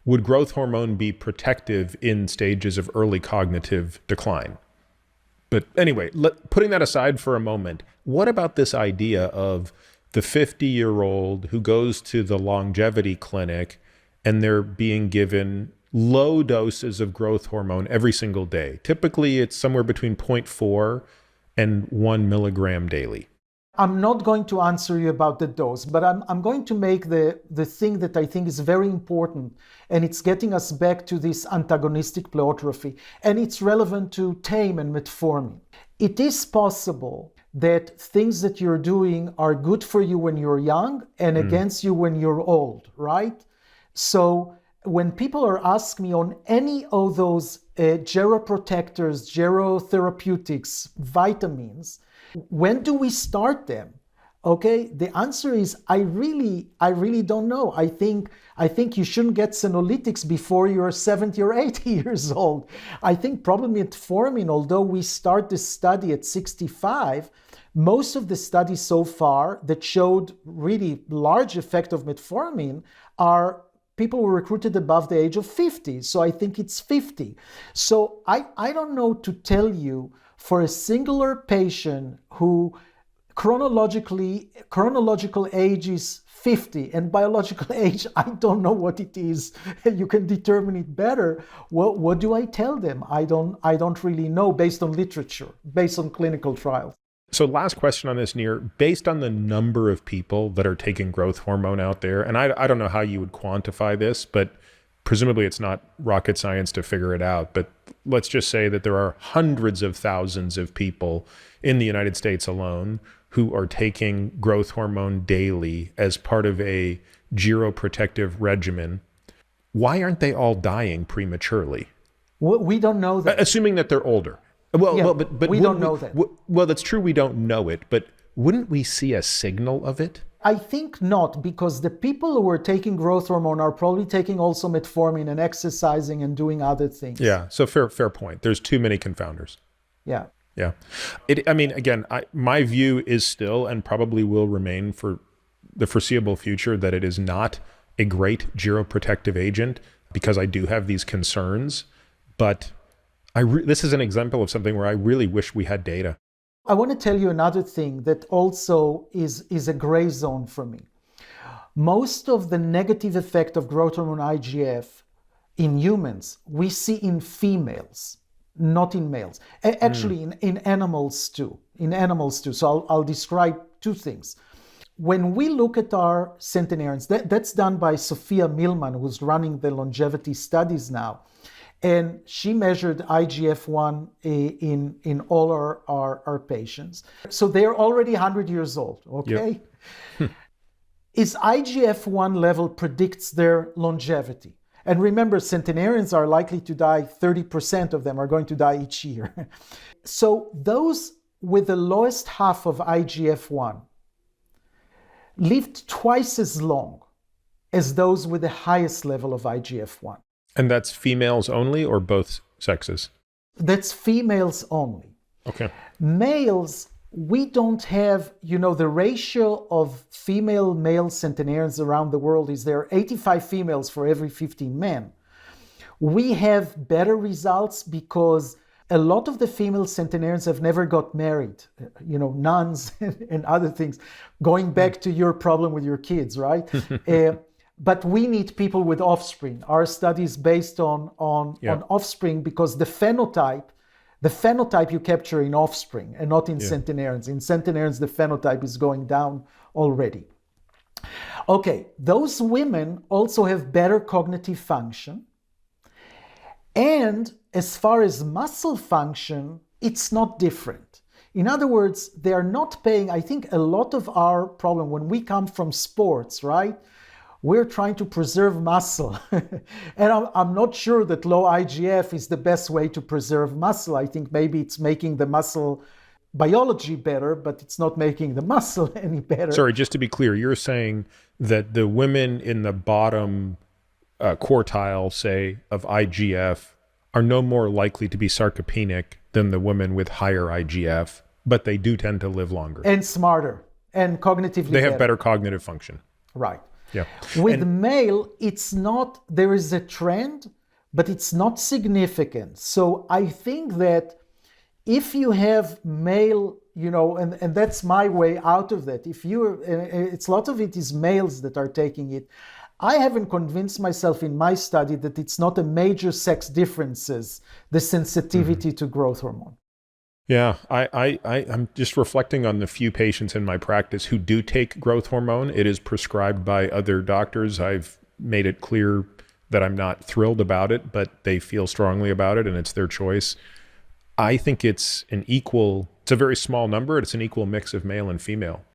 would growth hormone be protective in stages of early cognitive decline? But anyway, putting that aside for a moment, what about this idea of the 50-year-old who goes to the longevity clinic and they're being given low doses of growth hormone every single day? Typically, it's somewhere between 0.4 and 1 milligram daily. I'm not going to answer you about the dose, but I'm going to make the thing that I think is very important, and it's getting us back to this antagonistic pleiotrophy, and it's relevant to TAME and metformin. It is possible that things that you're doing are good for you when you're young and against you when you're old, right? So when people are asking me on any of those geroprotectors, gerotherapeutics, vitamins, when do we start them? Okay, the answer is I really don't know. I think you shouldn't get senolytics before you're 70 or 80 years old. I think probably metformin, although we start this study at 65, most of the studies so far that showed really large effect of metformin are people who were recruited above the age of 50. So I think it's 50. So I don't know to tell you for a singular patient who chronological age is 50 and biological age, I don't know what it is. You can determine it better. What do I tell them? I don't really know based on literature, based on clinical trials. So last question on this, Nir, based on the number of people that are taking growth hormone out there, and I don't know how you would quantify this, but presumably it's not rocket science to figure it out, but let's just say that there are hundreds of thousands of people in the United States alone who are taking growth hormone daily as part of a geroprotective regimen. Why aren't they all dying prematurely? We don't know that. Assuming that they're older. But we don't know that. Well, that's true, we don't know it, but wouldn't we see a signal of it? I think not, because the people who are taking growth hormone are probably taking also metformin and exercising and doing other things. Yeah, so fair point. There's too many confounders. Yeah. Yeah. Again, my view is still and probably will remain for the foreseeable future that it is not a great geroprotective agent, because I do have these concerns. But this is an example of something where I really wish we had data. I want to tell you another thing that also is a gray zone for me. Most of the negative effect of growth hormone IGF in humans, we see in females, not in males. Actually, in animals too. So I'll describe two things. When we look at our centenarians, that's done by Sophia Millman, who's running the longevity studies now. And she measured IGF-1 in all our patients. So they're already 100 years old, okay? Yep. Is IGF-1 level predicts their longevity. And remember, centenarians are likely to die, 30% of them are going to die each year. So those with the lowest half of IGF-1 lived twice as long as those with the highest level of IGF-1. And that's females only or both sexes? That's females only. Okay. Males, we don't have, the ratio of female-male centenarians around the world is there are 85 females for every 15 men. We have better results because a lot of the female centenarians have never got married, nuns and other things, going back to your problem with your kids, right? But we need people with offspring. Our study is based on offspring because the phenotype you capture in offspring and not in centenarians. In centenarians, the phenotype is going down already. Okay, those women also have better cognitive function. And as far as muscle function, it's not different. In other words, they are not paying, I think a lot of our problem when we come from sports, right? We're trying to preserve muscle. And I'm not sure that low IGF is the best way to preserve muscle. I think maybe it's making the muscle biology better, but it's not making the muscle any better. Sorry, just to be clear, you're saying that the women in the bottom quartile, say, of IGF are no more likely to be sarcopenic than the women with higher IGF, but they do tend to live longer. And smarter and cognitively They have better cognitive function. Right. Yeah. With male, it's not, there is a trend, but it's not significant. So I think that if you have male, and that's my way out of that. If it's a lot of it is males that are taking it. I haven't convinced myself in my study that it's not a major sex differences, the sensitivity to growth hormone. Yeah, I'm just reflecting on the few patients in my practice who do take growth hormone. It is prescribed by other doctors. I've made it clear that I'm not thrilled about it, but they feel strongly about it and it's their choice. I think it's a very small number. It's an equal mix of male and female.